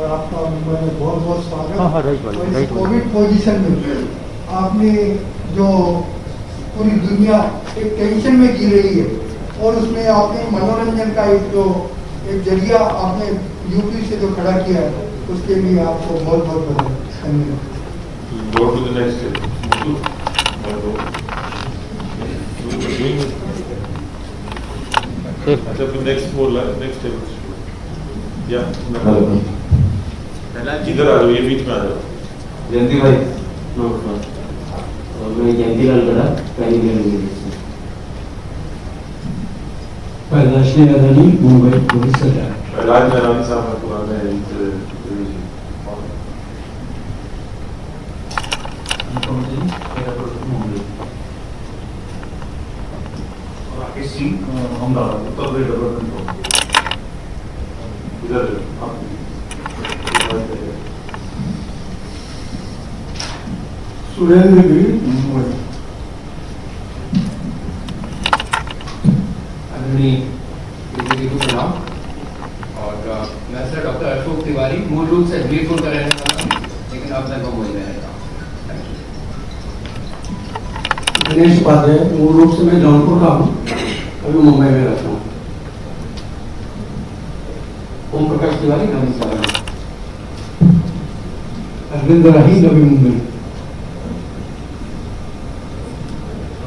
आपका मुंबई में बहुत बहुत स्वागत। हाँ राइट और इस कोविड पोजीशन में आपने जो पूरी दुनिया एक टेंशन में जी रही है और उसमें आपने मनोरंजन का एक जरिया आपने यूपी से जो खड़ा किया है उसके लिए आपको बहुत बहुत धन्यवाद। Go to the next step. अच्छा तो नेक्स्ट बोल रहा है, नेक्स्ट स्टेप या इधर आ जाओ, ये बीच में आ जाओ। जयंती भाई नमस्कार। और मैं जयंती लाल गड़ा पहली प्रदर्शनी अदानी मुंबई पुलिस सरकार राज नारायण साहब का पुराना है इधर सुरेंद्र गिरी मुंबई। आदरणीय डीजी को प्रणाम। और मैं सर डॉक्टर अशोक तिवारी, मूल रूप से हमीरपुर का रहने वाला हूँ, लेकिन अब मैं मुंबई में रहता हूँ। गणेश उपाध्याय, मूल रूप से मैं जौनपुर का हूँ, अभी मुंबई में रहता हूँ। ओम प्रकाश तिवारी नमस्कार। अरविंद राही नवी मुंबई।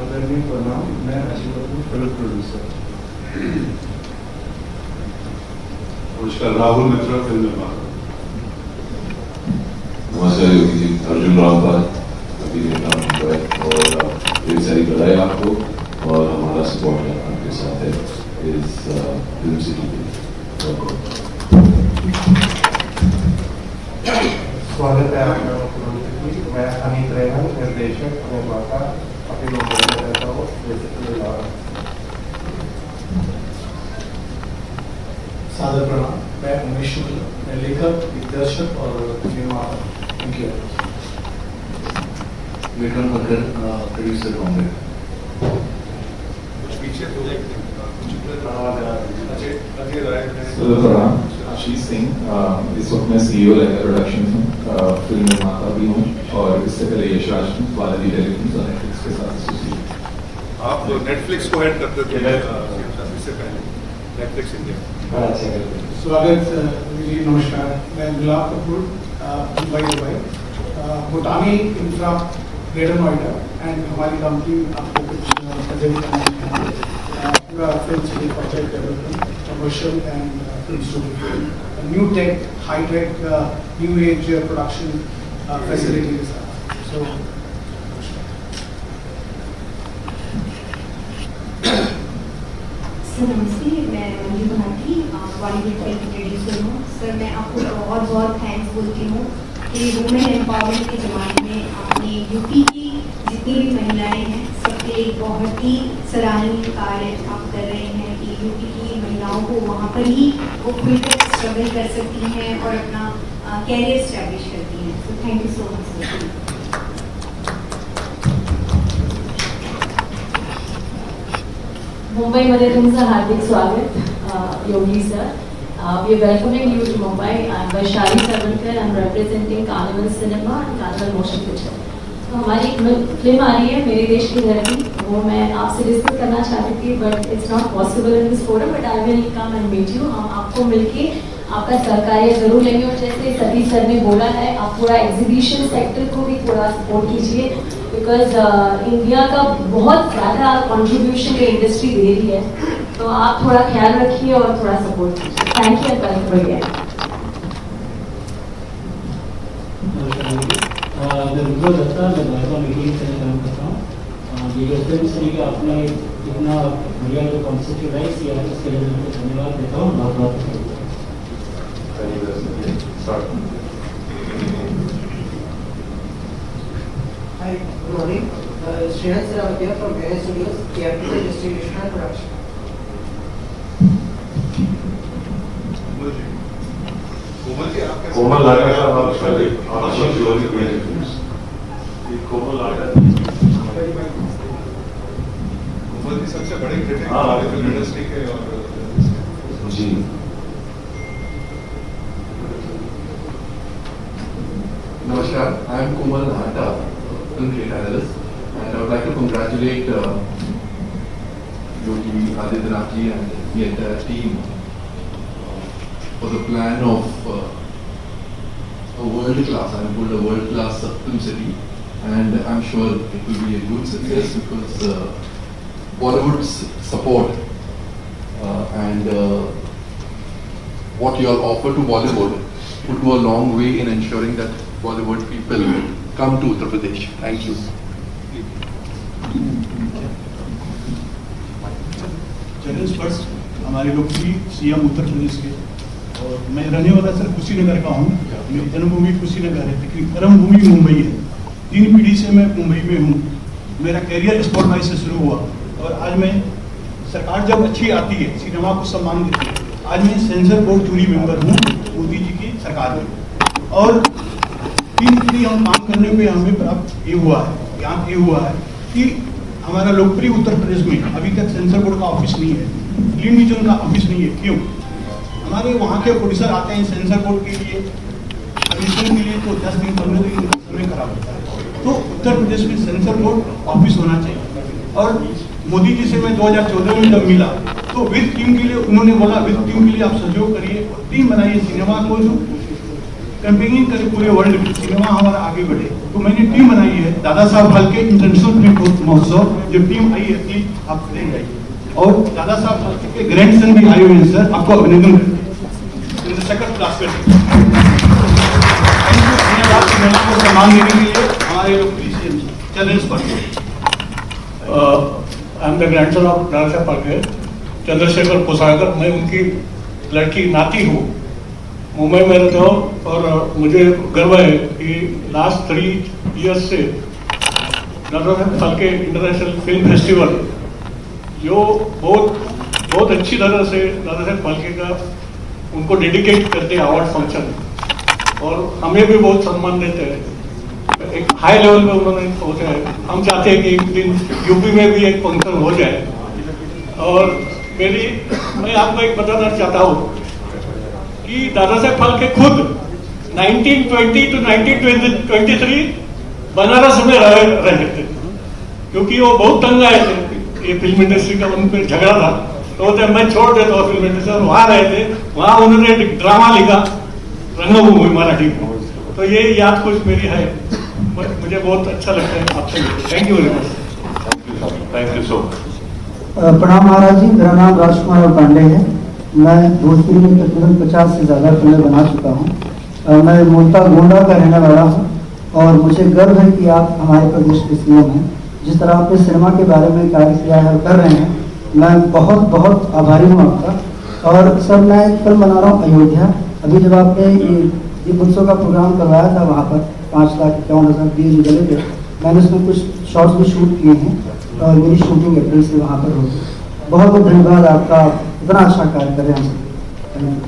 आदरणीय प्रणाम, मैं अशोक फिल्म प्रोड्यूसर। नमस्कार, राहुल मित्रा फिल्म निर्माता। नमस्कार योगी जी, अर्जुन रामपाल अभिनेता मुंबई। और ढेर सारी बधाई आपको और हमारा सपोर्ट आपके साथ है इस फिल्म सिटी के। स्वागत है आपका। मैं अमित रेहमान, निर्देशक निर्माता, अपनी मुंबई में रहता हूँ। सादर प्रणाम, मैं उमेश शुक्ल, मैं लेखक, दिग्दर्शक और निर्माता। Thank you. Vikram Khakhar, producer Bombay. प्रणाम, आशीष सिंह, इस वक्त मैं CEO लेकर प्रोडक्शन फिल्म निर्माता भी हूँ और इससे पहले यशराज बालाजी टेलीफिल्म्स और नेटफ्लिक्स के साथ एसोसिएट। आप नेटफ्लिक्स को हेड करते थे इससे पहले, नेटफ्लिक्स इंडिया। स्वागत जी, नमस्कार। मैं Gulab Kapoor, Mumbai Bhutani infra Greater Noida and हमारी कंपनी आपको कुछ प्रेजेंट पूरा film city project development, commercial and film studio, new tech, high tech, new age production facility के साथ। सो सर नमस्ते, मैं Manju Bharati, Bollywood film producer हूँ। सर मैं आपको बहुत बहुत थैंक्स बोलती हूँ कि वुमेन एम्पावरमेंट के ज़माने में आपने यूपी की जितनी भी महिलाएं हैं सबके एक बहुत ही सराहनीय कार्य आप कर रहे हैं कि यूपी की महिलाओं को वहाँ पर ही वो खुलकर स्ट्रगल कर सकती हैं और अपना कैरियर स्टैब्लिश करती हैं। So thank you so much sir. मुंबईमध्ये तुमचं हार्दिक स्वागत योगी sir. We are welcoming you to Mumbai. I'm Vaishali Sarvankar. I'm representing Carnival Cinema and Carnival Motion Picture. तो हमारी एक फिल्म आ रही है मेरे देश की धरती, वो मैं आपसे डिस्कस करना चाहती थी but it's not possible in this forum, but I will come and meet you. हम आपको मिलके आपका सहकार्य जरूर लेंगे और जैसे सतीश सर ने बोला है आप पूरा एग्जीबिशन सेक्टर को भी थोड़ा सपोर्ट कीजिए बिकॉज इंडिया का बहुत ज़्यादा कंट्रीब्यूशन ये इंडस्ट्री दे रही है, तो आप थोड़ा ख्याल रखिए और थोड़ा सपोर्ट कीजिए। थैंक यू एंड बढ़िया। मैं रुद्र दत्ता, मैं भाजपा मीडिया से काम करता हूँ। ये फिल्म सिटी का आपने इतना बढ़िया जो कॉन्सेप्चुलाइज किया है उसके लिए मैं धन्यवाद देता हूँ। बहुत बहुत Hi, good morning. Srihan Sarawatia from AS Studios, Theatrical Distribution and Production. कोमल लाटा का आशीष जोरी फिल्म्स, कोमल लाटा कोमल की सबसे बड़ी क्रिटिक फिल्म इंडस्ट्री के और जी Namaskar, I am Komal Nahata, film creative analyst, and I would like to congratulate Yogi Adityanath ji and the entire team for the plan of a world-class, I would a world-class film city, and I'm sure it will be a good success because Bollywood's support and what you all offer to Bollywood would go a long way in ensuring that Bollywood people come to Uttar Pradesh. Thank you. General first हमारे लोग भी CM Uttar Pradesh के, और मैं रहने वाला sir Kushinagar का हूँ। मेरी जन्मभूमि कुशीनगर है, लेकिन कर्मभूमि मुंबई है। 3 पीढ़ी से मैं मुंबई में हूँ। मेरा कैरियर स्पोर्ट बाइक से शुरू हुआ, और आज मैं सरकार जब अच्छी आती है सिनेमा को सम्मान देती है। आज मैं सेंसर बोर्ड जूरी मेंबर हूँ मोदी जी की सरकार में, और 3 पीढ़ी हम काम करने पे हमें प्राप्त ये हुआ है, ज्ञान ये हुआ है कि हमारा लोकप्रिय उत्तर प्रदेश में अभी तक सेंसर बोर्ड का ऑफिस नहीं है, क्लीन डिवीजन का ऑफिस नहीं है। क्यों? हमारे वहाँ के प्रोड्यूसर आते हैं सेंसर बोर्ड के लिए परमिशन के लिए, तो 10 दिन 15 दिन समय खराब होता है। तो उत्तर प्रदेश में सेंसर बोर्ड ऑफिस होना चाहिए। और मोदी जी से मैं 2014 में जब मिला तो विद टीम के लिए उन्होंने बोला, विद टीम के लिए आप सहयोग करिए, टीम बनाइए, सिनेमा को जो कैंपेनिंग करे पूरे वर्ल्ड में, सिनेमा हमारा आगे बढ़े। तो मैंने टीम बनाई है दादा साहब फाल्के इंटरनेशनल फिल्म महोत्सव, जो टीम आई है प्लीज आप देंगे। और दादा साहब फाल्के के ग्रैंडसन भी आए हुए हैं सर, आपको अभिनंदन करते हैं। सेकंड क्लास पे सम्मान देने के लिए हमारे लोग चैलेंज पर I am the grandson of Dada Saheb Phalke, Chandrashekhar पोसागर। मैं उनकी लड़की नाती हूँ, मुंबई में रहता हूँ, और मुझे गर्व है कि लास्ट 3 इयर्स से Dada Saheb Phalke international film festival जो बहुत अच्छी तरह से दादा साहब फाल्के का उनको डेडिकेट करते हैं अवार्ड फंक्शन, और हमें भी बहुत सम्मान देते हैं। एक हाई लेवल पे उन्होंने पहुंचा है। हम चाहते हैं कि एक दिन यूपी में भी एक फंक्शन हो जाए। और मैं आपको एक बताना चाहता हूँ कि दादा साहब फाल्के खुद 1920 to 1923 बनारस में रहे थे, क्योंकि वो बहुत तंग आए थे, ये फिल्म इंडस्ट्री का उन पर झगड़ा था। तो मैं छोड़ देता हूँ फिल्म इंडस्ट्री, और वहाँ रहे थे। वहाँ उन्होंने ड्रामा लिखा रंगभूमि मराठी में, तो ये याद कुछ मेरी है, मुझे बहुत अच्छा लगता है आपसे। Thank you very much. Thank you so much. प्रणाम महाराज जी, मेरा नाम राजकुमार पांडे है। मैं भोजपुरी में तकरीबन 50 से ज़्यादा फिल्में बना चुका हूँ। मैं मूलतः गोंडा का रहने वाला हूँ, और मुझे गर्व है कि आप हमारे प्रदेश के सीएम हैं। जिस तरह आपने सिनेमा के बारे में कार्य किया है और कर रहे हैं, मैं बहुत बहुत आभारी हूँ आपका। और सर, मैं एक फिल्म बना रहा हूँ अयोध्या। अभी जब आपने ये दीप उत्सव का प्रोग्राम करवाया था, वहाँ पर 5,51,000 व्यूज निकले थे। मैंने उसमें कुछ शॉट्स भी शूट किए हैं, और मेरी शूटिंग अप्रैल से वहाँ पर होगी। बहुत बहुत धन्यवाद आपका, इतना अच्छा कार्य कर रहे हैं हम।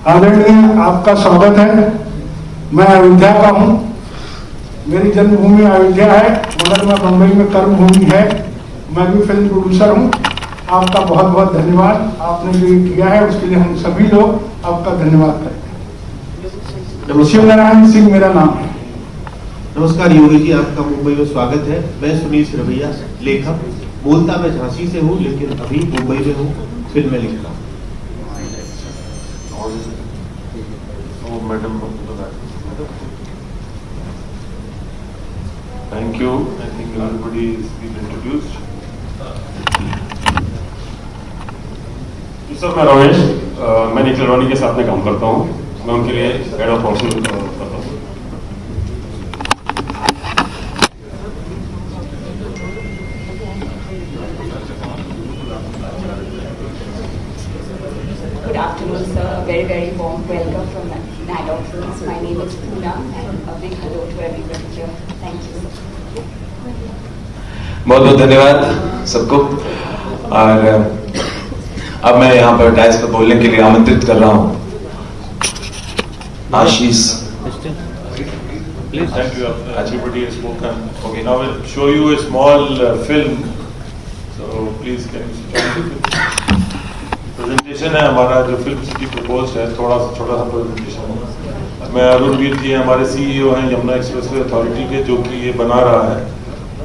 आदरणीय, आपका स्वागत है। मैं अयोध्या का हूँ, मेरी जन्मभूमि अयोध्या है, मगर मैं मुंबई में कर्मभूमि है। मैं भी फिल्म प्रोड्यूसर हूँ। आपका बहुत बहुत धन्यवाद, आपने जो किया है उसके लिए हम सभी लोग आपका धन्यवाद करते हैं। शिव नारायण सिंह मेरा नाम है। नमस्कार योगी जी, आपका मुंबई में स्वागत है। मैं सुनील सिरवैया, लेखक। मूलतः मैं झांसी से हूँ, लेकिन अभी मुंबई में हूँ, फिल्में लिख रहा हूँ। Madam, thank you. I think everybody is been introduced. Sir, मैं रमेश, मैं निखिल रोनी के साथ में काम करता हूँ। मैं उनके लिए हेड ऑफ हाउस करता हूँ। Good afternoon, sir. A very, very warm welcome from Nidal Films. My name is Poonam, and a big hello to everybody here. Thank you, sir. बहुत बहुत धन्यवाद सबको। और अब मैं यहाँ पर डायस पर बोलने के लिए आमंत्रित कर रहा हूँ आशीष Please. Thank you. Everybody has spoken. Okay, now we'll show you a small film. So please can you sit down? Presentation है हमारा जो फिल्म सिटी प्रपोज्ड है, थोड़ा सा छोटा सा प्रेजेंटेशन है। मैं अरुण वीर जी हमारे CEO हैं यमुना एक्सप्रेसवे अथॉरिटी के, जो कि ये बना रहा है।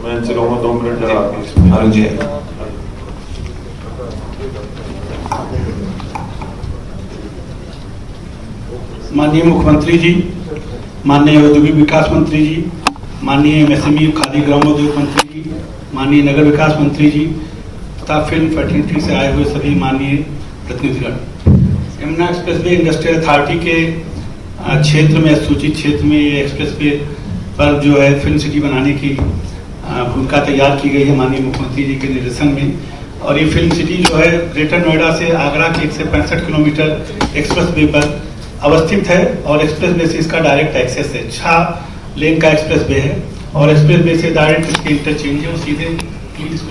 मैं इनसे कहूँगा 2 मिनट जरा अरुण जी। माननीय मुख्यमंत्री जी, माननीय औद्योगिक विकास मंत्री जी, माननीय MSME खादी ग्रामोद्योग मंत्री जी, माननीय नगर विकास मंत्री जी तथा फिल्म फैटर्निटी से आए हुए सभी माननीय प्रतिनिधिगण, यमुना एक्सप्रेसवे इंडस्ट्रियल अथॉरिटी के क्षेत्र में, सूचित क्षेत्र में ये एक्सप्रेसवे पर जो है फिल्म सिटी बनाने की भूमिका तैयार की गई है माननीय मुख्यमंत्री जी के निर्देशन में। और ये फिल्म सिटी जो है ग्रेटर नोएडा से आगरा के 165 किलोमीटर एक्सप्रेसवे पर अवस्थित है और एक्सप्रेसवे से इसका डायरेक्ट एक्सेस है। 6 लेन का एक्सप्रेसवे है और एक्सप्रेसवे से डायरेक्ट इसके इंटरचेंज है। सीधे प्लीज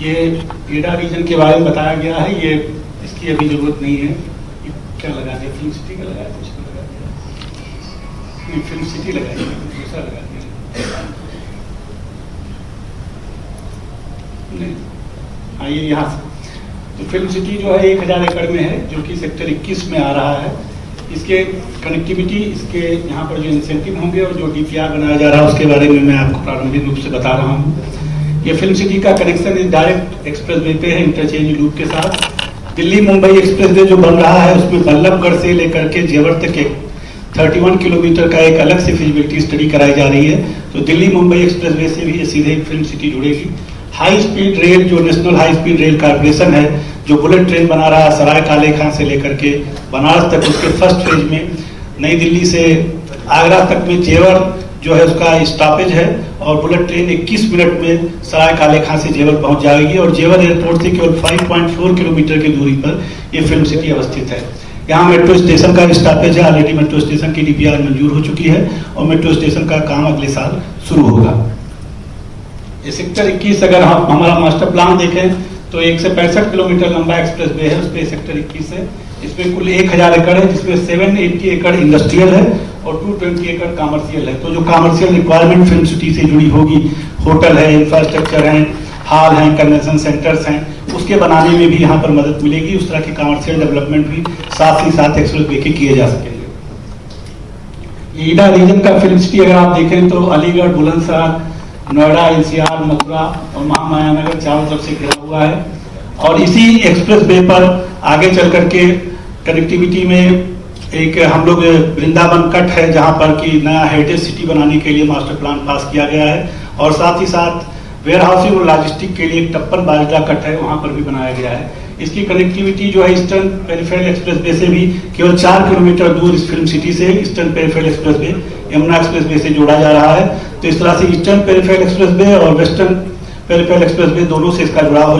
ये एडा रीजन के बारे में बताया गया है। ये इसकी अभी जरूरत नहीं है। ये क्या लगा दिया, फिल्म सिटी का लगाया, कुछ लगा दिया, फिल्म सिटी लगाई, दूसरा लगा दिया। नहीं, हाँ ये यहाँ से तो फिल्म सिटी जो है 1000 एकड़ में है, जो कि सेक्टर 21 में आ रहा है। इसके कनेक्टिविटी, इसके यहाँ पर जो इंसेंटिव होंगे और जो DPR बनाया जा रहा है उसके बारे में मैं आपको प्रारंभिक रूप से बता रहा हूँ। ये फिल्म सिटी का कनेक्शन डायरेक्ट एक्सप्रेसवे पे है इंटरचेंज लूप के साथ। दिल्ली मुंबई एक्सप्रेसवे जो बन रहा है उसमें बल्लभगढ़ से लेकर के जेवर तक 31 किलोमीटर का एक अलग से फिजिबिलिटी स्टडी कराई जा रही है। तो दिल्ली मुंबई एक्सप्रेसवे से भी सीधे फिल्म सिटी जुड़ेगी। हाई स्पीड रेल, जो national high speed rail corporation है, जो बुलेट ट्रेन बना रहा है सराय काले खान से लेकर के बनारस तक, उसके फर्स्ट फेज में नई दिल्ली से आगरा तक में जेवर जो है उसका स्टॉपेज है और बुलेट ट्रेन 21 मिनट में सराय काले खां से जेवर पहुंच जाएगी और जेवर एयरपोर्ट से केवल 5.4 किलोमीटर की दूरी पर ये फिल्म सिटी अवस्थित है। यहाँ मेट्रो स्टेशन का स्टॉपेज है। ऑलरेडी मेट्रो स्टेशन की DPR मंजूर हो चुकी है और मेट्रो स्टेशन का काम अगले साल शुरू होगा। ये सेक्टर 21 अगर हम हमारा मास्टर प्लान देखें तो 165 किलोमीटर लंबा एक्सप्रेसवे है, उस पर सेक्टर 21 है। इसमें कुल 1000 एकड़ है, जिसमें 780 एकड़ इंडस्ट्रियल है और 220 एकड़ कॉमर्शियल है। तो जो कॉमर्शियल रिक्वायरमेंट फिल्म सिटी से जुड़ी होगी, होटल है, इंफ्रास्ट्रक्चर है, हॉल हैं, कन्वेंशन सेंटर्स हैं, उसके बनाने में भी यहाँ पर मदद मिलेगी। उस तरह के कॉमर्शियल डेवलपमेंट भी साथ ही साथ एक्सप्रेसवे के किए जा सकेंगे। ईडा रीजन का फिल्म सिटी अगर आप देखें तो अलीगढ़, बुलंदशहर, नोएडा, NCR, मथुरा और महामाया नगर चारों तरफ से घिरा हुआ है। और इसी एक्सप्रेसवे पर आगे चल करके कनेक्टिविटी में एक हम लोग वृंदावन कट है, जहां पर कि नया हेरिटेज सिटी बनाने के लिए मास्टर प्लान पास किया गया है और साथ ही साथ वेयर हाउसिंग और लॉजिस्टिक के लिए एक टप्पन बाजरा कट है, वहां पर भी बनाया गया है। इसकी कनेक्टिविटी जो है ईस्टर्न पेरिफेरल एक्सप्रेसवे से भी केवल 4 किलोमीटर दूर इस फिल्म सिटी से eastern peripheral expressway Yamuna expressway से जोड़ा जा रहा है। तो इस तरह से ईस्टर्न पेरिफेरल एक्सप्रेसवे और वेस्टर्न पेरिफेरल एक्सप्रेसवे दोनों से इसका जुड़ाव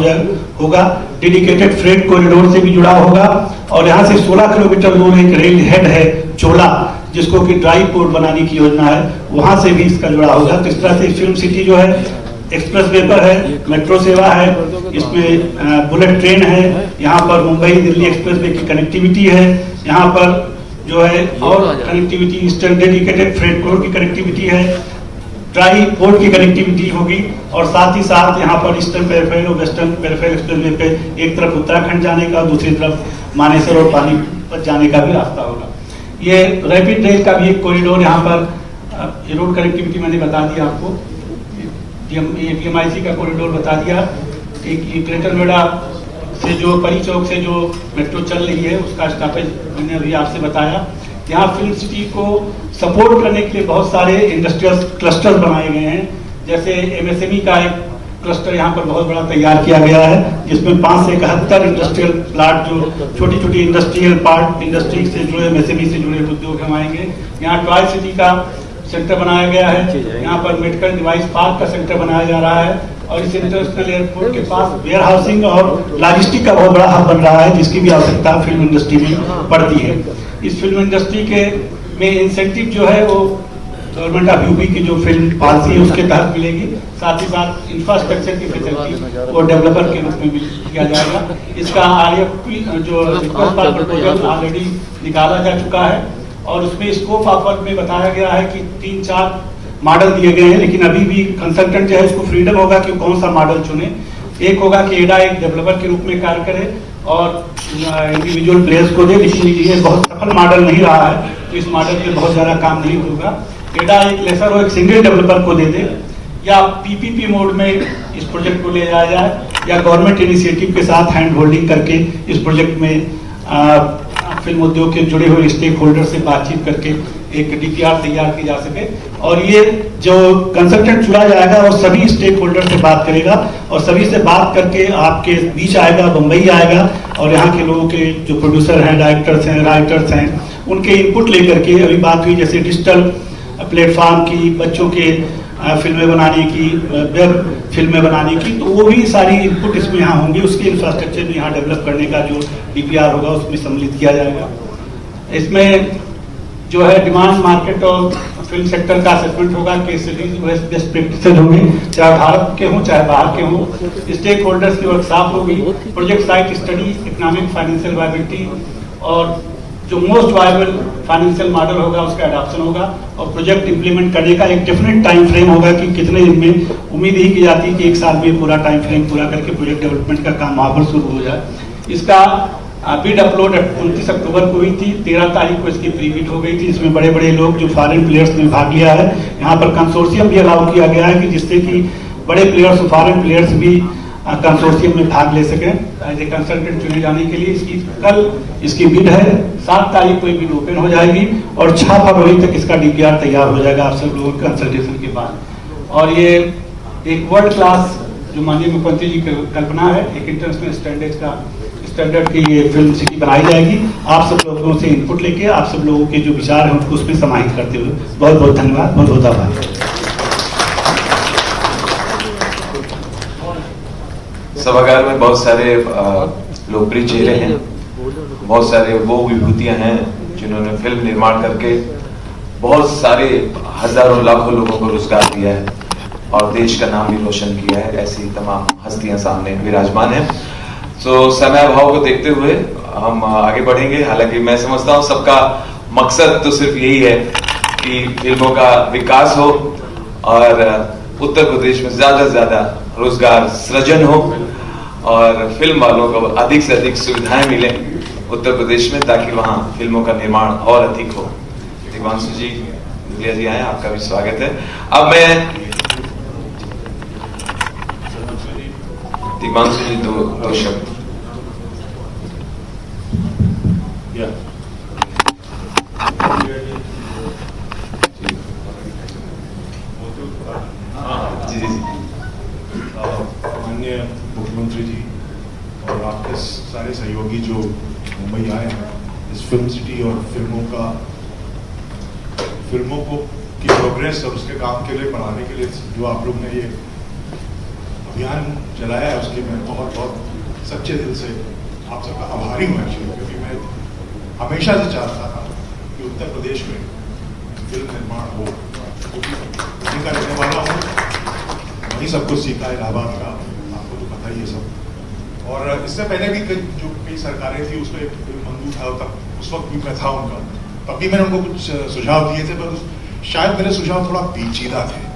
होगा। डेडिकेटेड फ्रेट कॉरिडोर से भी जुड़ा होगा और यहाँ से 16 किलोमीटर दूर एक रेल हेड है चोला, जिसको कि ड्राई पोर्ट बनाने की योजना है, वहां से भी इसका जुड़ा होगा। तो इस तरह से फिल्म सिटी जो है एक्सप्रेसवे पर है, मेट्रो सेवा है, इसमें बुलेट ट्रेन है, यहाँ पर मुंबई दिल्ली एक्सप्रेसवे की कनेक्टिविटी है, यहाँ पर जो है और connectivity eastern dedicated freight code की कनेक्टिविटी है, ट्राई पोर्ट की कनेक्टिविटी होगी और साथ ही साथ यहाँ पर ईस्टर्न पेरिफेरल और वेस्टर्न पेरिफेरल एक्सप्रेसवे पे एक तरफ उत्तराखंड जाने का, दूसरी तरफ मानेसर और पानीपत जाने का भी रास्ता होगा। ये रैपिड रेल का भी एक कॉरिडोर यहाँ पर, रोड कनेक्टिविटी मैंने बता दिया आपको, DMIC का कॉरिडोर बता दिया। ग्रेटर नोएडा से जो परी चौक से जो मेट्रो चल रही है उसका स्टॉपेज मैंने अभी आपसे बताया। यहाँ फिल्म सिटी को सपोर्ट करने के लिए बहुत सारे इंडस्ट्रियल क्लस्टर बनाए गए हैं। जैसे MSME का एक क्लस्टर यहाँ पर बहुत बड़ा तैयार किया गया है, जिसमें 5 से 71 इंडस्ट्रियल प्लाट, जो छोटी छोटी इंडस्ट्रियल पार्ट, इंडस्ट्री से जुड़े MSME से जुड़े उद्योग हम आएंगे। यहाँ ट्राई सिटी का सेंटर बनाया गया है, यहाँ पर मेडिकल डिवाइस पार्क का सेंटर बनाया जा रहा है और इस इंटरनेशनल एयरपोर्ट के पास वेयर हाउसिंग और लॉजिस्टिक का बहुत बड़ा हब बन रहा है, जिसकी भी आवश्यकता फिल्म इंडस्ट्री में पड़ती है। इस फिल्म इंडस्ट्री के में इंसेंटिव जो है वो गवर्नमेंट ऑफ यूपी की जो फिल्म पॉलिसी है उसके तहत मिलेगी। साथ ही साथ इंफ्रास्ट्रक्चर की फैसिलिटी वो डेवलपर के रूप में किया जाएगा। इसका RFP जो रिक्वेस्ट फॉर प्रपोजल ऑलरेडी निकाला जा चुका है और उसमें स्कोप ऑफ वर्क में बताया गया है कि 3-4 मॉडल दिए गए हैं, लेकिन अभी भी कंसल्टेंट जो है उसको फ्रीडम होगा कि कौन सा मॉडल चुने। एक होगा कि एडा एक डेवलपर के रूप में कार्य करे और इंडिविजुअल प्लेयर्स को दे, लेकिन ये बहुत सफल मॉडल नहीं रहा है तो इस मॉडल पे बहुत ज़्यादा काम नहीं होगा। एडा एक लेसर हो एक सिंगल डेवलपर को दे दे, या PPP मोड में इस प्रोजेक्ट को ले जाया जाए या गवर्नमेंट इनिशिएटिव के साथ हैंड होल्डिंग करके इस प्रोजेक्ट में फिल्म उद्योग के जुड़े हुए स्टेक होल्डर से बातचीत करके एक DPR तैयार की जा सके। और ये जो कंसल्टेंट चुना जाएगा वो सभी स्टेक होल्डर से बात करेगा और सभी से बात करके आपके बीच आएगा, बम्बई आएगा और यहाँ के लोगों के जो प्रोड्यूसर हैं, डायरेक्टर्स हैं, राइटर्स हैं, उनके इनपुट लेकर के, अभी बात हुई जैसे डिजिटल प्लेटफॉर्म की, बच्चों के फिल्में बनाने की, वेब फिल्में बनाने की, तो वो भी सारी इनपुट इसमें यहाँ होंगे। उसके इंफ्रास्ट्रक्चर भी यहाँ डेवलप करने का जो DPR होगा उसमें सम्मिलित किया जाएगा। इसमें जो है डिमांड मार्केट और फिल्म सेक्टर का असेसमेंट होगा, केस स्टडीज बेस्ट प्रैक्टिसेज होंगी, चाहे भारत के हों चाहे बाहर के हों। स्टेक होल्डर्स की वर्कशॉप होगी, project site study, economic financial viability और जो मोस्ट वायबल फाइनेंशियल मॉडल होगा उसका एडॉप्शन होगा और प्रोजेक्ट इंप्लीमेंट करने का एक डेफिनेट टाइम फ्रेम होगा कि कितने दिन में। उम्मीद ही की जाती है कि 1 साल में पूरा टाइम फ्रेम पूरा करके प्रोजेक्ट डेवलपमेंट का काम वहाँ पर शुरू हो जाए। इसका बिड अपलोड 29 अक्टूबर को हुई थी, 13 तारीख को इसकी प्री बिड हो गई थी। इसमें बड़े बड़े लोग जो फॉरेन प्लेयर्स ने भाग लिया है, यहाँ पर कंसोर्शियम भी अलाउ किया गया है कि जिससे कि बड़े प्लेयर्स और फॉरेन प्लेयर्स भी कंसोर्शियम में भाग ले सकें एज ए कंसल्टेंट चुने जाने के लिए। कल इसकी बिड है, 7 तारीख को बिड ओपन हो जाएगी और 6 फरवरी तक इसका DPR तैयार हो जाएगा आप सब लोगों के कंसल्टेशन के बाद। और ये एक वर्ल्ड क्लास जो माननीय मुख्यमंत्री जी की कल्पना है, एक इंटरनेशनल स्टैंडर्ड की ये फिल्म सिटी बनाई जाएगी। आप सब लोगों से इनपुट लेके आप सब लोगों के जो विचार हैं उनको उसमें समाहित करते हुए बहुत बहुत धन्यवाद, बहुत बहुत आभार। सभागार में बहुत सारे लोकप्रिय चेहरे हैं, बहुत सारे वो विभूतियां हैं जिन्होंने फिल्म निर्माण करके बहुत सारे हजारों लाखों लोगों को रोजगार दिया है और देश का नाम भी रोशन किया है। ऐसी तमाम हस्तियां सामने विराजमान हैं। समय अभाव को देखते हुए हम आगे बढ़ेंगे। हालांकि मैं समझता हूं सबका मकसद तो सिर्फ यही है कि फिल्मों का विकास हो और उत्तर प्रदेश में ज्यादा से ज्यादा रोजगार सृजन हो और फिल्म वालों को अधिक से अधिक सुविधाएं मिले उत्तर प्रदेश में, ताकि वहां फिल्मों का निर्माण और अधिक हो। दिग्वांशु जी, दुलिया जी आए, आपका भी स्वागत है। अब मैं दिग्वांशु जी दो शब्द। जी माननीय मुख्यमंत्री जी और आपके सारे सहयोगी जो मुंबई आए हैं इस फिल्म सिटी और फिल्मों को की प्रोग्रेस और उसके काम के लिए बढ़ाने के लिए जो आप लोग ने ये अभियान चलाया है उसके मैं बहुत बहुत सच्चे दिल से आप सबका आभारी हूँ एक्चुअली, क्योंकि मैं हमेशा से चाहता था कि उत्तर प्रदेश में फिल्म निर्माण हो। वहीं का रहने वाला हूँ, वहीं सब कुछ सीखा इलाहाबाद का, आपको तो पता ही है सब। और इससे पहले भी जो कई सरकारें थी उसमें मंजूर था, तब उस वक्त भी मैं था उनका, तब भी मैंने उनको कुछ सुझाव दिए थे, पर शायद मेरे सुझाव थोड़ा पेचीदा थे।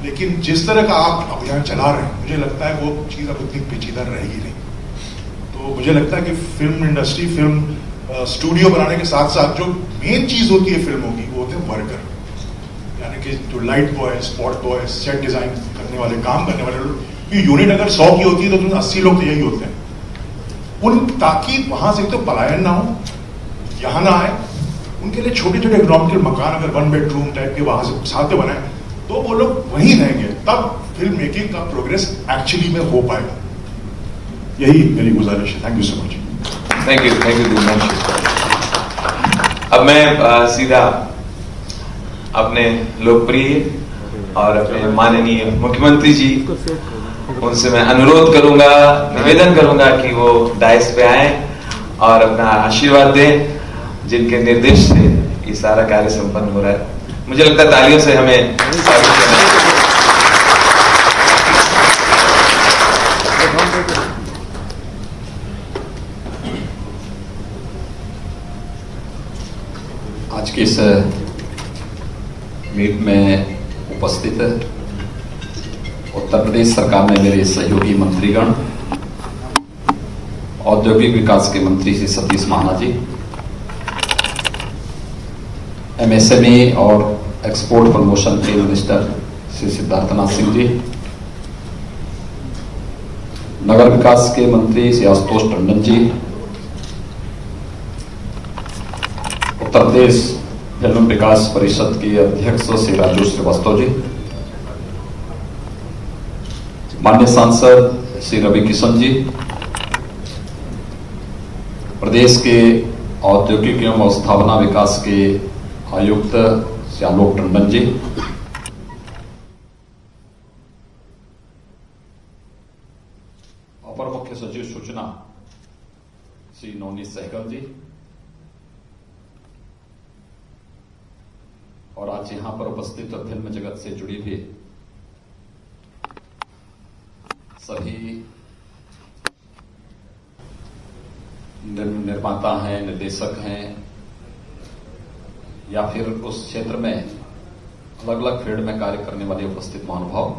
लेकिन जिस तरह का आप अभियान चला रहे हैं मुझे लगता है वो चीज़ अब उतनी पेचीदा रहेगी नहीं। तो मुझे लगता है कि फिल्म इंडस्ट्री, फिल्म स्टूडियो बनाने के साथ साथ जो मेन चीज़ होती है फिल्मों की वो होते हैं वर्कर, यानी कि जो light boy, spot boy, set design करने वाले, काम करने वाले लोग। यूनिट अगर 100 की होती है तो 80 लोग तो यही होते हैं ताकि वहां से तो पलायन ना हो, यहाँ ना आए। उनके लिए छोटे छोटे इकोनॉमिकल मकान अगर 1 बेडरूम टाइप के वहां से साथ में बनाए तो वो लोग वहीं रहेंगे, तब फिल्म मेकिंग का प्रोग्रेस एक्चुअली में हो पाएगा। यही मेरी गुजारिश है। Thank you so much. Thank you Digvanshu. अब मैं सीधा अपने लोकप्रिय और अपने माननीय मुख्यमंत्री जी, उनसे मैं अनुरोध करूंगा, निवेदन करूंगा कि वो डायस पे आए और अपना आशीर्वाद दें, जिनके निर्देश से ये सारा कार्य संपन्न हो रहा है। मुझे लगता है तालियों से हमें स्वागत करना चाहिए। आज की इस मीट में उपस्थित उत्तर प्रदेश सरकार में मेरे सहयोगी मंत्रीगण, औद्योगिक विकास के मंत्री श्री सतीश महाना जी, एमएसएमई और एक्सपोर्ट प्रमोशन के मिनिस्टर श्री सिद्धार्थनाथ सिंह जी, नगर विकास के मंत्री श्री आशुतोष टंडन जी, उत्तर प्रदेश फिल्म विकास परिषद के अध्यक्ष श्री राजू श्रीवास्तव जी, माननीय सांसद श्री रवि किशन जी, प्रदेश के औद्योगिक एवं स्थापना विकास के आयुक्त श्री आलोक टंडन जी, अपर मुख्य सचिव सूचना श्री नवनीत सहगल जी, और आज यहां पर उपस्थित फिल्म जगत से जुड़ी हुई सभी निर्माता हैं, निर्देशक हैं, या फिर उस क्षेत्र में अलग अलग फील्ड में कार्य करने वाले उपस्थित महानुभाव,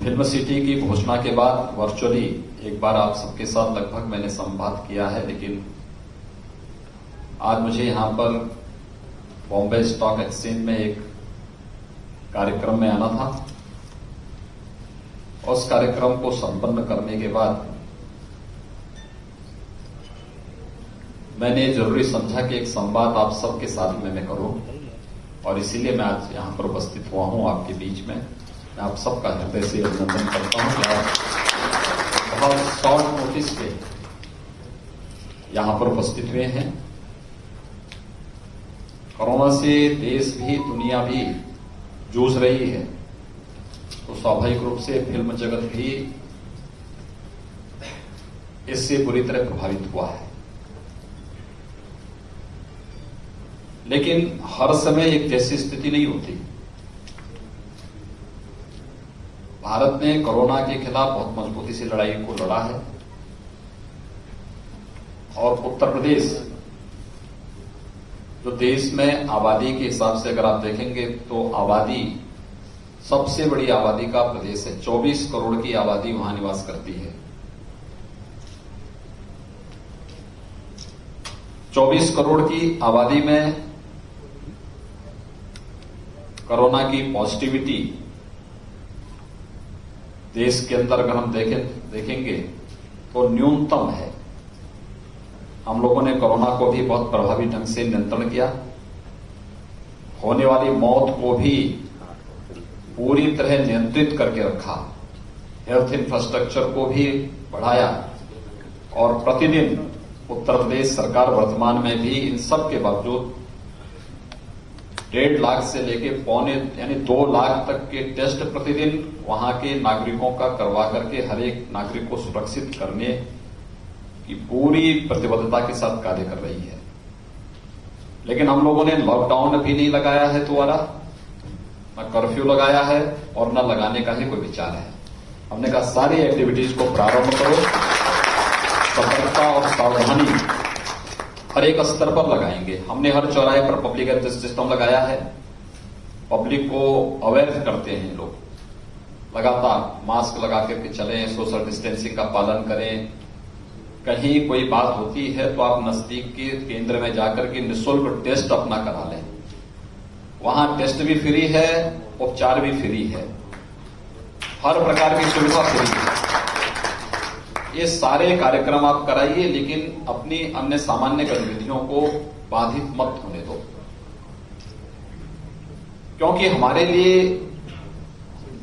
फिल्म सिटी की घोषणा के बाद वर्चुअली एक बार आप सबके साथ लगभग मैंने संवाद किया है, लेकिन आज मुझे यहां पर बॉम्बे स्टॉक एक्सचेंज में एक कार्यक्रम में आना था। उस कार्यक्रम को संपन्न करने के बाद मैंने जरूरी समझा कि एक संवाद आप सबके साथ में मैं करूं, और इसीलिए मैं आज यहां पर उपस्थित हुआ हूं आपके बीच में। मैं आप सबका हृदय से अभिनंदन करता हूं कि आप बहुत शॉर्ट नोटिस पे यहां पर उपस्थित हुए हैं। कोरोना से देश भी दुनिया भी जूझ रही है, तो स्वाभाविक रूप से फिल्म जगत भी इससे बुरी तरह प्रभावित हुआ है। लेकिन हर समय एक जैसी स्थिति नहीं होती। भारत ने कोरोना के खिलाफ बहुत मजबूती से लड़ाई को लड़ा है, और उत्तर प्रदेश जो देश में आबादी के हिसाब से अगर आप देखेंगे तो आबादी सबसे बड़ी आबादी का प्रदेश है। 24 करोड़ की आबादी वहां निवास करती है। 24 करोड़ की आबादी में कोरोना की पॉजिटिविटी देश के अंदर अगर हम देखेंगे तो न्यूनतम है। हम लोगों ने कोरोना को भी बहुत प्रभावी ढंग से नियंत्रण किया, होने वाली मौत को भी पूरी तरह नियंत्रित करके रखा, हेल्थ इंफ्रास्ट्रक्चर को भी बढ़ाया, और प्रतिदिन उत्तर प्रदेश सरकार वर्तमान में भी इन सब के बावजूद 1.5 लाख से लेके पौने यानी 2 लाख तक के टेस्ट प्रतिदिन वहां के नागरिकों का करवा करके हर एक नागरिक को सुरक्षित करने की पूरी प्रतिबद्धता के साथ कार्य कर रही है। लेकिन हम लोगों ने लॉकडाउन भी नहीं लगाया है दोबारा, न कर्फ्यू लगाया है और न लगाने का ही कोई विचार है। हमने कहा सारी एक्टिविटीज को प्रारंभ करो, सतर्कता और सावधानी हर एक स्तर पर लगाएंगे। हमने हर चौराहे पर पब्लिक एड्रेस सिस्टम लगाया है। पब्लिक को अवेयर करते हैं लोग, लगातार मास्क लगा करके चलें, सोशल डिस्टेंसिंग का पालन करें। कहीं कोई बात होती है तो आप नजदीक के केंद्र में जाकर के निःशुल्क टेस्ट अपना करा लें। वहां टेस्ट भी फ्री है, उपचार भी फ्री है, हर प्रकार की सुविधा फ्री है। ये सारे कार्यक्रम आप कराइए, लेकिन अपनी अन्य सामान्य गतिविधियों को बाधित मत होने दो, क्योंकि हमारे लिए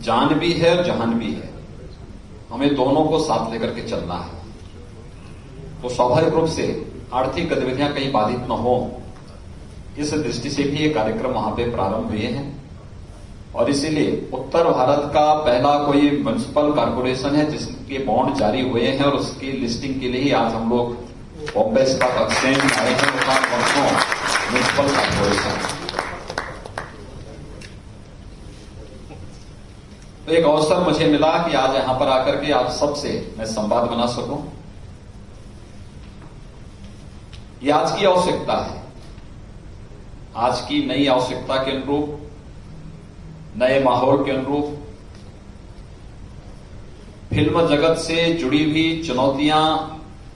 जान भी है और जहान भी है। हमें दोनों को साथ लेकर के चलना है। तो स्वाभाविक रूप से आर्थिक गतिविधियां कहीं बाधित न हो, इस दृष्टि से भी ये कार्यक्रम वहां पे प्रारंभ हुए हैं। और इसीलिए उत्तर भारत का पहला कोई म्युनिसिपल कॉर्पोरेशन है जिसके बॉन्ड जारी हुए हैं, और उसकी लिस्टिंग के लिए ही आज हम लोग बॉम्बे स्टॉक एक्सचेंज, मैनेजमेंट वर्षों म्यूनिसिपल कॉर्पोरेशन। तो एक अवसर मुझे मिला कि आज यहां पर आकर के आप सबसे मैं संवाद बना सकूं। ये आज की आवश्यकता है, आज की नई आवश्यकता के अनुरूप, नए माहौल के अनुरूप, फिल्म जगत से जुड़ी हुई चुनौतियां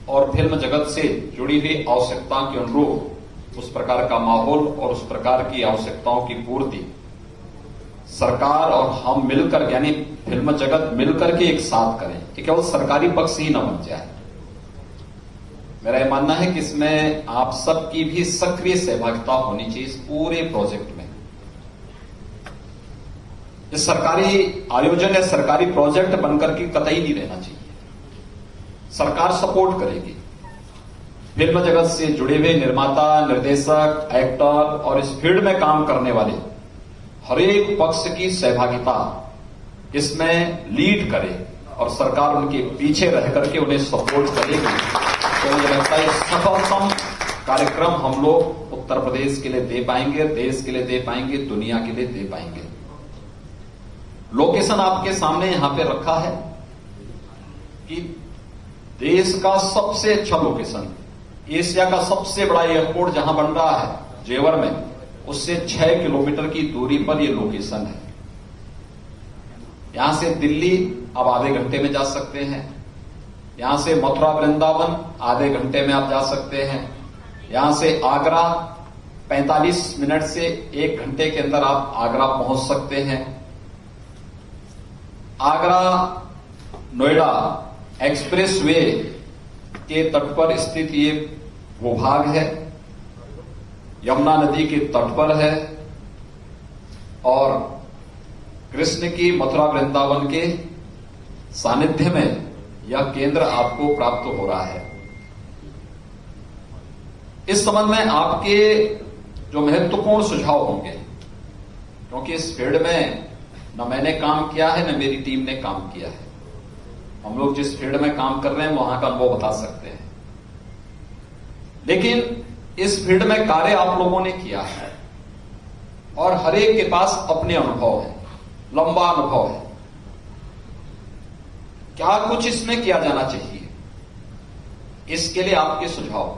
और फिल्म जगत से जुड़ी हुई आवश्यकताओं के अनुरूप उस प्रकार का माहौल और उस प्रकार की आवश्यकताओं की पूर्ति सरकार और हम मिलकर, यानी फिल्म जगत मिलकर के एक साथ करें कि केवल सरकारी पक्ष ही न बन जाए। मेरा यह मानना है कि इसमें आप सबकी भी सक्रिय सहभागिता होनी चाहिए इस पूरे प्रोजेक्ट में। इस सरकारी आयोजन या सरकारी प्रोजेक्ट बनकर के कतई नहीं रहना चाहिए। सरकार सपोर्ट करेगी, फिल्म जगत से जुड़े हुए निर्माता, निर्देशक, एक्टर और इस फील्ड में काम करने वाले हर एक पक्ष की सहभागिता इसमें लीड करे और सरकार उनके पीछे रह करके उन्हें सपोर्ट करेगी। तो मुझे लगता है सफलतम कार्यक्रम हम लोग उत्तर प्रदेश के लिए दे पाएंगे, देश के लिए दे पाएंगे, दुनिया के लिए दे पाएंगे। लोकेशन आपके सामने यहां पे रखा है कि देश का सबसे अच्छा लोकेशन, एशिया का सबसे बड़ा एयरपोर्ट जहां बन रहा है जेवर में, उससे 6 किलोमीटर की दूरी पर यह लोकेशन है। यहां से दिल्ली आप आधे घंटे में जा सकते हैं, यहां से मथुरा वृंदावन आधे घंटे में आप जा सकते हैं, यहां से आगरा 45 मिनट से 1 घंटे के अंदर आप आगरा पहुंच सकते हैं। आगरा नोएडा एक्सप्रेस वे के तट पर स्थित ये भूभाग है, यमुना नदी के तट पर है और कृष्ण की मथुरा वृंदावन के सानिध्य में यह केंद्र आपको प्राप्त हो रहा है। इस संबंध में आपके जो महत्वपूर्ण सुझाव होंगे, क्योंकि इस फील्ड में न मैंने काम किया है न मेरी टीम ने काम किया है, हम लोग जिस फील्ड में काम कर रहे हैं वहां का अनुभव बता सकते हैं, लेकिन इस फील्ड में कार्य आप लोगों ने किया है और हर एक के पास अपने अनुभव है, लंबा अनुभव है। क्या कुछ इसमें किया जाना चाहिए, इसके लिए आपके सुझाव,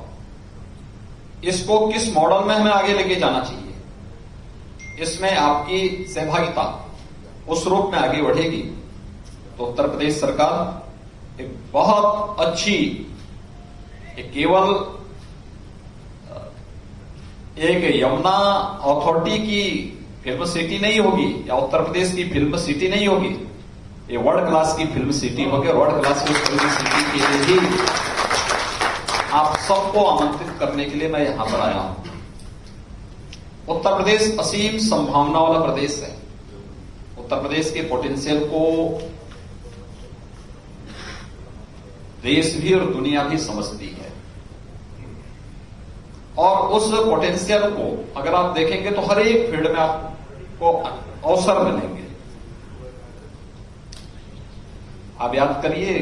इसको किस मॉडल में हमें आगे लेके जाना चाहिए, इसमें आपकी सहभागिता उस रूप में आगे बढ़ेगी तो उत्तर प्रदेश सरकार एक बहुत अच्छी, केवल एक यमुना अथॉरिटी की फिल्म सिटी नहीं होगी या उत्तर प्रदेश की फिल्म सिटी नहीं होगी, ये वर्ल्ड क्लास की फिल्म सिटी होगी। वर्ल्ड क्लास की फिल्म सिटी के लिए ही आप सबको आमंत्रित करने के लिए मैं यहां पर आया हूं। उत्तर प्रदेश असीम संभावना वाला प्रदेश है। उत्तर प्रदेश के पोटेंशियल को देश भी और दुनिया भी समझती है और उस पोटेंशियल को अगर आप देखेंगे तो हर एक फील्ड में आपको अवसर मिलेंगे। आप याद करिए,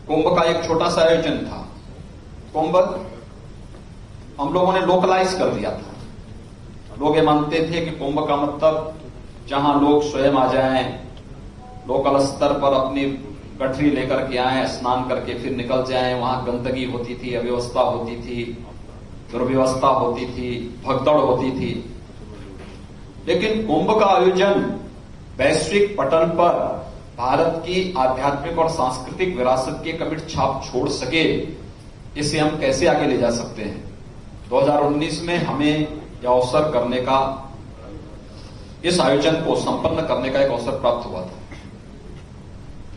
कुंभ का एक छोटा सा आयोजन था। कुंभ हम लोगों ने लोकलाइज कर दिया था। लोग ये मानते थे कि कुंभ का मतलब जहां लोग स्वयं आ जाएं, लोकल स्तर पर अपनी गठरी लेकर के आए, स्नान करके फिर निकल जाएं, वहां गंदगी होती थी, अव्यवस्था होती थी, दुर्व्यवस्था होती थी, भगदड़ होती थी। लेकिन कुंभ का आयोजन वैश्विक पटल पर भारत की आध्यात्मिक और सांस्कृतिक विरासत की कमिट छाप छोड़ सके, इसे हम कैसे आगे ले जा सकते हैं। 2019 में हमें यह अवसर करने का, इस आयोजन को संपन्न करने का एक अवसर प्राप्त हुआ था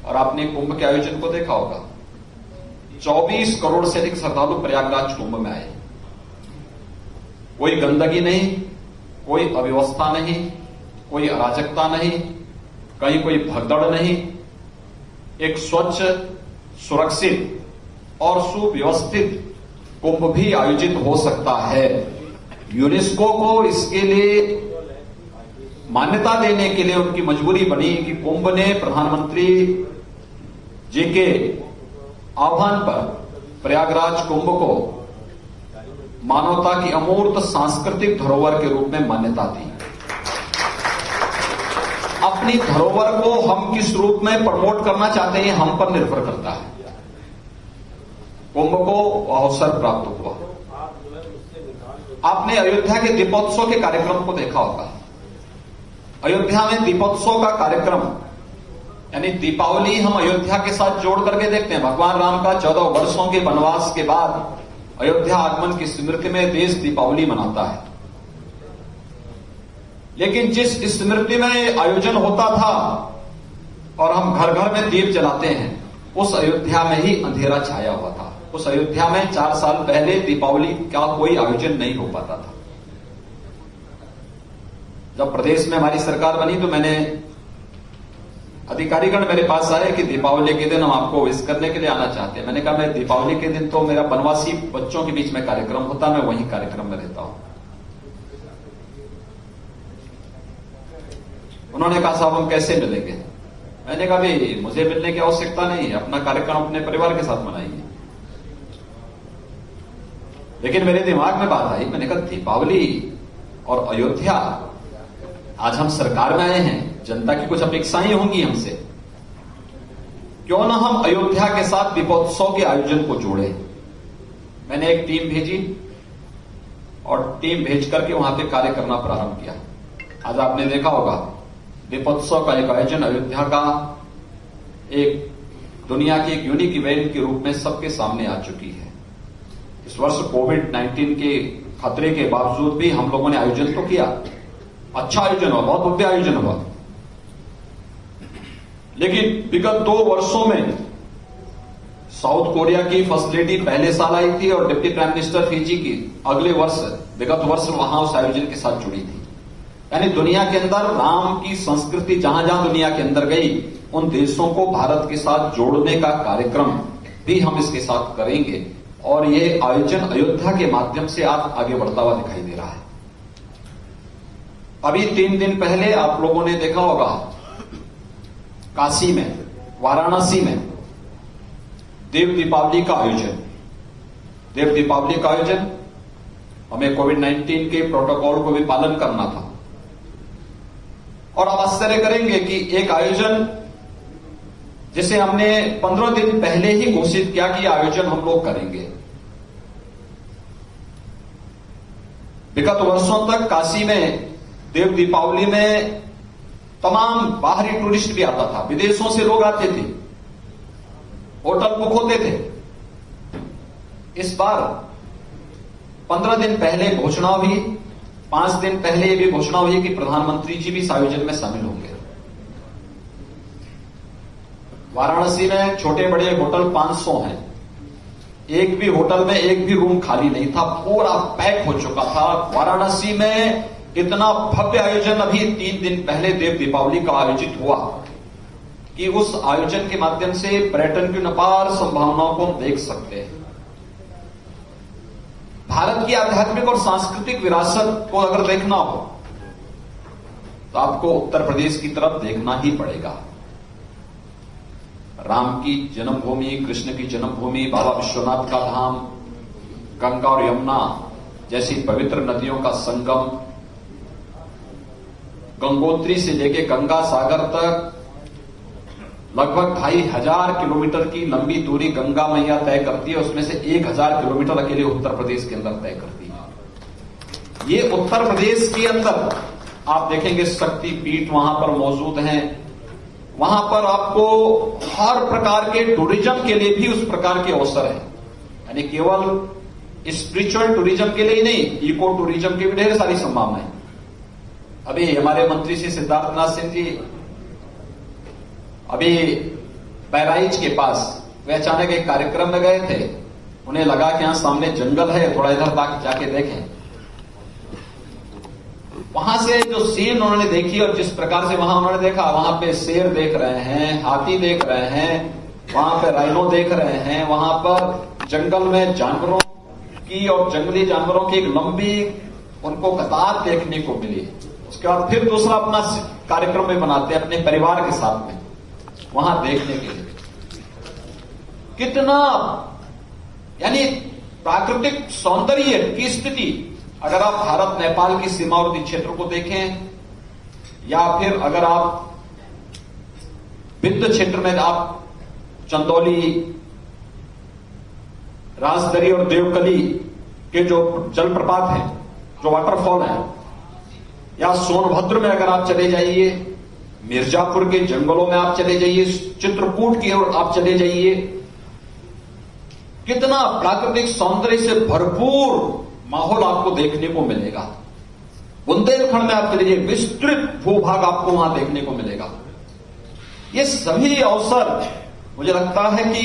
और आपने कुंभ के आयोजन को देखा होगा। 24 करोड़ से अधिक श्रद्धालु प्रयागराज कुंभ में आए। कोई गंदगी नहीं, कोई अव्यवस्था नहीं, कोई अराजकता नहीं, कहीं कोई भगदड़ नहीं। एक स्वच्छ, सुरक्षित और सुव्यवस्थित कुंभ भी आयोजित हो सकता है। यूनेस्को को इसके लिए मान्यता देने के लिए उनकी मजबूरी बनी कि कुंभ ने प्रधानमंत्री जी के आह्वान पर प्रयागराज कुंभ को मानवता की अमूर्त सांस्कृतिक धरोहर के रूप में मान्यता दी। अपनी धरोहर को हम किस रूप में प्रमोट करना चाहते हैं हम पर निर्भर करता है। कुंभ को अवसर प्राप्त हुआ। आपने अयोध्या के दीपोत्सव के कार्यक्रम को देखा होगा। अयोध्या में दीपोत्सव का कार्यक्रम यानी दीपावली हम अयोध्या के साथ जोड़ करके देखते हैं। भगवान राम का 14 वर्षों के वनवास के बाद अयोध्या आगमन की स्मृति में देश दीपावली मनाता है। लेकिन जिस स्मृति में आयोजन होता था और हम घर घर में दीप जलाते हैं, उस अयोध्या में ही अंधेरा छाया हुआ था। उस अयोध्या में 4 साल पहले दीपावली का कोई आयोजन नहीं हो पाता था। जब प्रदेश में हमारी सरकार बनी तो मैंने अधिकारीगण मेरे पास आए कि दीपावली के दिन हम आपको विश करने के लिए आना चाहते हैं। मैंने कहा मैं दीपावली के दिन तो मेरा वनवासी बच्चों के बीच में कार्यक्रम होता, मैं वहीं कार्यक्रम में रहता हूं। उन्होंने कहा साहब हम कैसे मिलेंगे? मैंने कहा भाई मुझे मिलने की आवश्यकता नहीं है, अपना कार्यक्रम अपने परिवार के साथ मनाइए। लेकिन मेरे दिमाग में बात आई, मैंने कहा दीपावली और अयोध्या, आज हम सरकार में आए हैं, जनता की कुछ अपेक्षाएं होंगी हमसे, क्यों ना हम अयोध्या के साथ दीपोत्सव के आयोजन को जोड़े। मैंने एक टीम भेजी और टीम भेज करके वहां पे कार्य करना प्रारंभ किया। आज आपने देखा होगा दीपोत्सव का एक आयोजन अयोध्या का एक दुनिया की एक यूनिक इवेंट के रूप में सबके सामने आ चुकी है। इस वर्ष कोविड-19 के खतरे के बावजूद भी हम लोगों ने आयोजन तो किया, अच्छा आयोजन हुआ, बहुत भव्य आयोजन हुआ। लेकिन विगत 2 वर्षों में साउथ कोरिया की फर्स्ट लेडी पहले साल आई थी और डिप्टी प्राइम मिनिस्टर फिजी की अगले वर्ष विगत वर्ष वहां उस आयोजन के साथ जुड़ी थी। यानी दुनिया के अंदर राम की संस्कृति जहां जहां दुनिया के अंदर गई, उन देशों को भारत के साथ जोड़ने का कार्यक्रम भी हम इसके साथ करेंगे। और ये आयोजन अयोध्या के माध्यम से आज आगे बढ़ता हुआ दिखाई दे रहा है। अभी 3 दिन पहले आप लोगों ने देखा होगा काशी में, वाराणसी में देव दीपावली का आयोजन। देव दीपावली का आयोजन हमें कोविड-19 के प्रोटोकॉल को भी पालन करना था। और आप आश्चर्य करेंगे कि एक आयोजन जिसे हमने 15 दिन पहले ही घोषित किया कि आयोजन हम लोग करेंगे। विगत वर्षों तक काशी में देव दीपावली में तमाम बाहरी टूरिस्ट भी आता था, विदेशों से लोग आते थे, होटल बुक होते थे। इस बार 15 दिन पहले घोषणा हुई, 5 दिन पहले भी घोषणा हुई कि प्रधानमंत्री जी भी इस आयोजन में शामिल होंगे। वाराणसी में छोटे बड़े होटल 500 हैं, एक भी होटल में एक भी रूम खाली नहीं था, पूरा पैक हो चुका था। वाराणसी में इतना भव्य आयोजन अभी 3 दिन पहले देव दीपावली का आयोजित हुआ कि उस आयोजन के माध्यम से पर्यटन की अपार संभावनाओं को हम देख सकते हैं। भारत की आध्यात्मिक और सांस्कृतिक विरासत को अगर देखना हो तो आपको उत्तर प्रदेश की तरफ देखना ही पड़ेगा। राम की जन्मभूमि, कृष्ण की जन्मभूमि, बाबा विश्वनाथ का धाम, गंगा और यमुना जैसी पवित्र नदियों का संगम, गंगोत्री से लेके गंगा सागर तक लगभग 2500 किलोमीटर की लंबी दूरी गंगा मैया तय करती है। उसमें से 1000 किलोमीटर अकेले उत्तर प्रदेश के अंदर तय करती है। ये उत्तर प्रदेश के अंदर आप देखेंगे शक्ति पीठ वहां पर मौजूद हैं। वहां पर आपको हर प्रकार के टूरिज्म के लिए भी उस प्रकार के अवसर हैं। यानी केवल स्पिरिचुअल टूरिज्म के लिए ही नहीं, इको टूरिज्म की भी ढेर सारी संभावनाएं। अभी हमारे मंत्री श्री सिद्धार्थनाथ सिंह जी अभी बहराइच के पास वे अचानक एक कार्यक्रम में गए थे। उन्हें लगा कि यहां सामने जंगल है, थोड़ा इधर तक जाके देखें। वहां से जो सीन उन्होंने देखी और जिस प्रकार से वहां उन्होंने देखा, वहां पे शेर देख रहे हैं, हाथी देख रहे हैं, वहां पे राइनो देख रहे हैं, वहां पर जंगल में जानवरों की और जंगली जानवरों की एक लंबी उनको कतार देखने को मिली। उसके बाद फिर दूसरा अपना कार्यक्रम में बनाते हैं अपने परिवार के साथ में वहां देखने के लिए। कितना यानी प्राकृतिक सौंदर्य की स्थिति, अगर आप भारत नेपाल की सीमावर्ती क्षेत्र को देखें या फिर अगर आप विंध्य क्षेत्र में आप चंदौली, राजदरी और देवकली के जो जलप्रपात हैं, जो वाटरफॉल हैं, या सोनभद्र में अगर आप चले जाइए, मिर्जापुर के जंगलों में आप चले जाइए, चित्रकूट की ओर आप चले जाइए, कितना प्राकृतिक सौंदर्य से भरपूर माहौल आपको देखने को मिलेगा। बुंदेलखंड में आप चले जाइए, विस्तृत भूभाग आपको वहां देखने को मिलेगा। ये सभी अवसर मुझे लगता है कि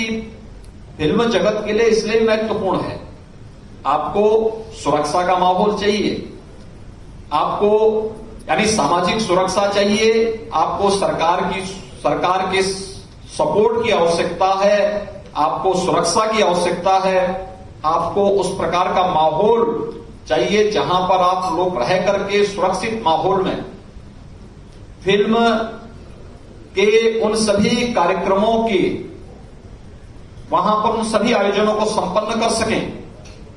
फिल्म जगत के लिए इसलिए महत्वपूर्ण है। आपको सुरक्षा का माहौल चाहिए, आपको यानी सामाजिक सुरक्षा चाहिए, आपको सरकार के सपोर्ट की आवश्यकता है, आपको सुरक्षा की आवश्यकता है, आपको उस प्रकार का माहौल चाहिए जहां पर आप लोग रह करके सुरक्षित माहौल में फिल्म के उन सभी कार्यक्रमों की वहां पर उन सभी आयोजनों को संपन्न कर सकें।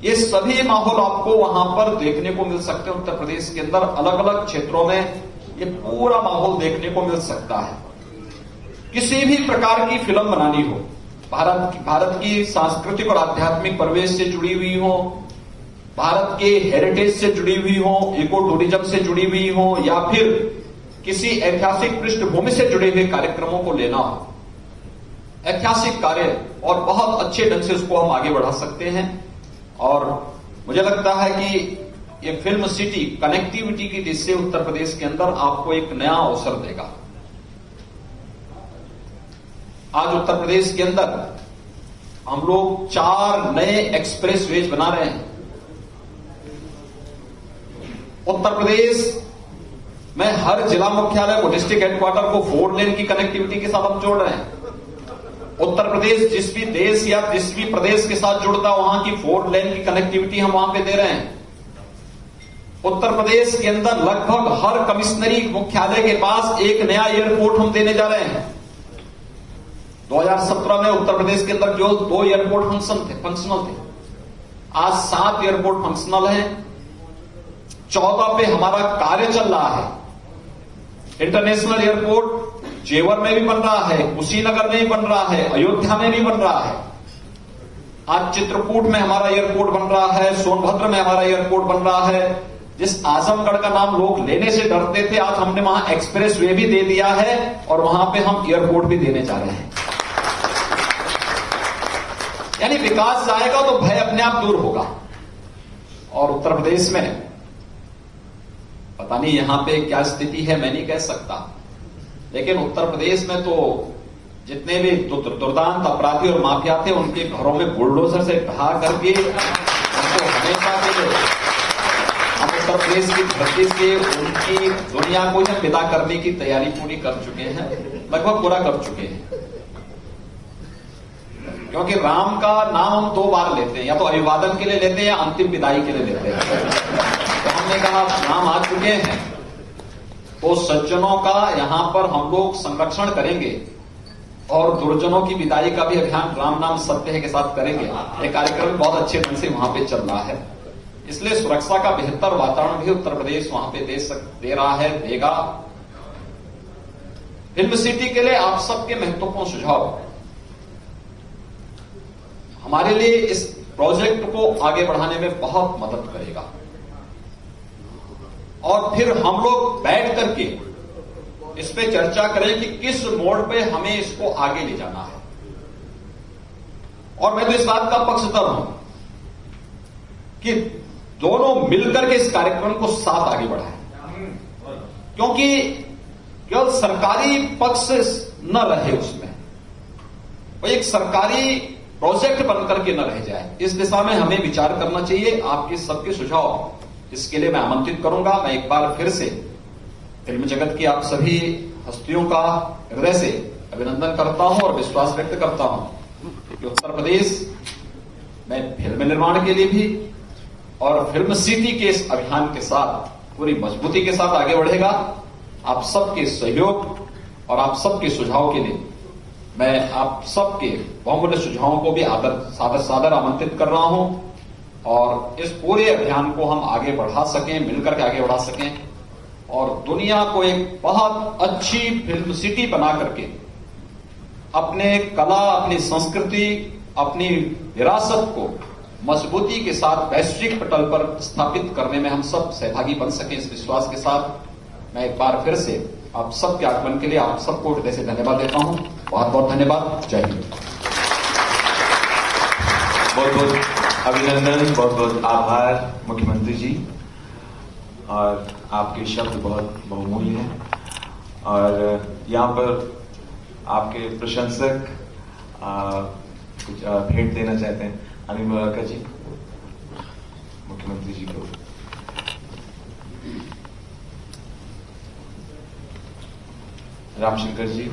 ये सभी माहौल आपको वहां पर देखने को मिल सकते हैं। उत्तर प्रदेश के अंदर अलग अलग क्षेत्रों में ये पूरा माहौल देखने को मिल सकता है। किसी भी प्रकार की फिल्म बनानी हो, भारत की सांस्कृतिक और आध्यात्मिक परिवेश से जुड़ी हुई हो, भारत के हेरिटेज से जुड़ी हुई हो, इको टूरिज्म से जुड़ी हुई हो, या फिर किसी ऐतिहासिक पृष्ठभूमि से जुड़े हुए कार्यक्रमों को लेना हो, ऐतिहासिक कार्य, और बहुत अच्छे ढंग से उसको हम आगे बढ़ा सकते हैं। और मुझे लगता है कि ये फिल्म सिटी कनेक्टिविटी की दृष्टि से उत्तर प्रदेश के अंदर आपको एक नया अवसर देगा। आज उत्तर प्रदेश के अंदर हम लोग 4 नए एक्सप्रेसवेज बना रहे हैं। उत्तर प्रदेश में हर जिला मुख्यालय को, डिस्ट्रिक्ट हेडक्वार्टर को 4 लेन की कनेक्टिविटी के साथ हम जोड़ रहे हैं। उत्तर प्रदेश जिस भी देश या जिस भी प्रदेश के साथ जुड़ता वहां की 4 लेन की कनेक्टिविटी हम वहां पे दे रहे हैं। उत्तर प्रदेश के अंदर लगभग हर कमिश्नरी मुख्यालय के पास एक नया एयरपोर्ट हम देने जा रहे हैं। 2017 में उत्तर प्रदेश के अंदर केवल 2 एयरपोर्ट फंक्शनल थे। आज 7 एयरपोर्ट फंक्शनल हैं। 14 पे हमारा कार्य चल रहा है। इंटरनेशनल एयरपोर्ट जेवर में भी बन रहा है, कुशीनगर में भी बन रहा है, अयोध्या में भी बन रहा है। आज चित्रकूट में हमारा एयरपोर्ट बन रहा है, सोनभद्र में हमारा एयरपोर्ट बन रहा है। जिस आजमगढ़ का नाम लोग लेने से डरते थे, आज हमने वहां एक्सप्रेस वे भी दे दिया है और वहां पे हम एयरपोर्ट भी देने जा रहे हैं। यानी विकास जाएगा तो भय अपने आप दूर होगा। और उत्तर प्रदेश में पता नहीं यहां पे क्या स्थिति है, मैं नहीं कह सकता, लेकिन उत्तर प्रदेश में तो जितने भी दुर्दांत अपराधी और माफिया थे, उनके घरों में बुलडोजर से ढहा करके उनको हमेशा के लिए हम उत्तर प्रदेश की धरती से उनकी दुनिया को ही विदा करने की तैयारी पूरी कर चुके हैं, लगभग पूरा कर चुके हैं। क्योंकि राम का नाम हम 2 बार लेते हैं, या तो अभिवादन के लिए लेते हैं या अंतिम विदाई के लिए लेते हैं। तो हमने कहा राम आ चुके हैं तो सज्जनों का यहां पर हम लोग संरक्षण करेंगे और दुर्जनों की विदाई का भी अभियान राम नाम सत्य है के साथ करेंगे। ये कार्यक्रम बहुत अच्छे ढंग से वहां पे चल रहा है। इसलिए सुरक्षा का बेहतर वातावरण भी उत्तर प्रदेश वहां पे दे रहा है, देगा। फिल्म सिटी के लिए आप सबके महत्वपूर्ण सुझाव हमारे लिए इस प्रोजेक्ट को आगे बढ़ाने में बहुत मदद करेगा। और फिर हम लोग बैठ करके इस पे चर्चा करें कि किस मोड़ पे हमें इसको आगे ले जाना है। और मैं तो इस बात का पक्षधर हूं कि दोनों मिलकर के इस कार्यक्रम को साथ आगे बढ़ाएं, क्योंकि केवल सरकारी पक्ष न रहे उसमें, वो एक सरकारी प्रोजेक्ट बनकर के न रह जाए। इस दिशा में हमें विचार करना चाहिए। आपके सबके सुझाव इसके लिए मैं आमंत्रित करूंगा। मैं एक बार फिर से फिल्म जगत की आप सभी हस्तियों का हृदय से अभिनंदन करता हूं और विश्वास व्यक्त करता हूं कि उत्तर प्रदेश में फिल्म निर्माण के लिए भी और फिल्म सिटी के इस अभियान के साथ पूरी मजबूती के साथ आगे बढ़ेगा। आप सबके सहयोग और आप सबके सुझाव के लिए मैं आप सबके बहुमूल्य सुझावों को भी सादर आमंत्रित कर रहा हूं और इस पूरे अभियान को हम आगे बढ़ा सकें, मिलकर के आगे बढ़ा सकें और दुनिया को एक बहुत अच्छी फिल्म सिटी बना करके अपने कला, अपनी संस्कृति, अपनी विरासत को मजबूती के साथ वैश्विक पटल पर स्थापित करने में हम सब सहभागी बन सकें, इस विश्वास के साथ मैं एक बार फिर से आप सबके आगमन के लिए आप सबको हृदय से धन्यवाद देता हूं। बहुत बहुत धन्यवाद। जय हिंद। बहुत बहुत अभिनंदन, बहुत बहुत आभार मुख्यमंत्री जी। और आपके शब्द बहुत बहुमूल्य हैं और यहाँ पर आपके प्रशंसक कुछ भेंट देना चाहते हैं। अनिल मुरारका जी मुख्यमंत्री जी को। रामशंकर जी,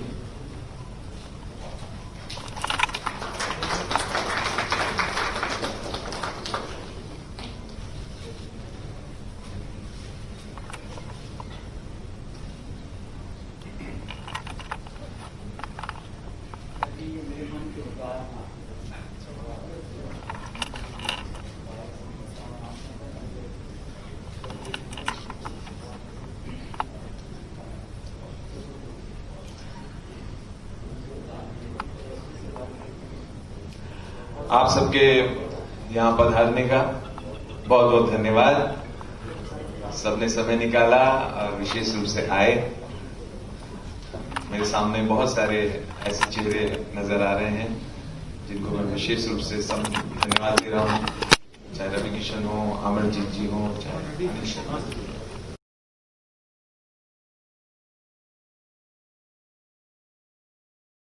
आप सबके यहाँ पधारने का बहुत बहुत धन्यवाद। सबने समय निकाला और विशेष रूप से आए। मेरे सामने बहुत सारे ऐसे चेहरे नजर आ रहे हैं जिनको मैं विशेष रूप से धन्यवाद दे रहा हूँ, चाहे रवि किशन हो, अमरजीत जी हो, चाहे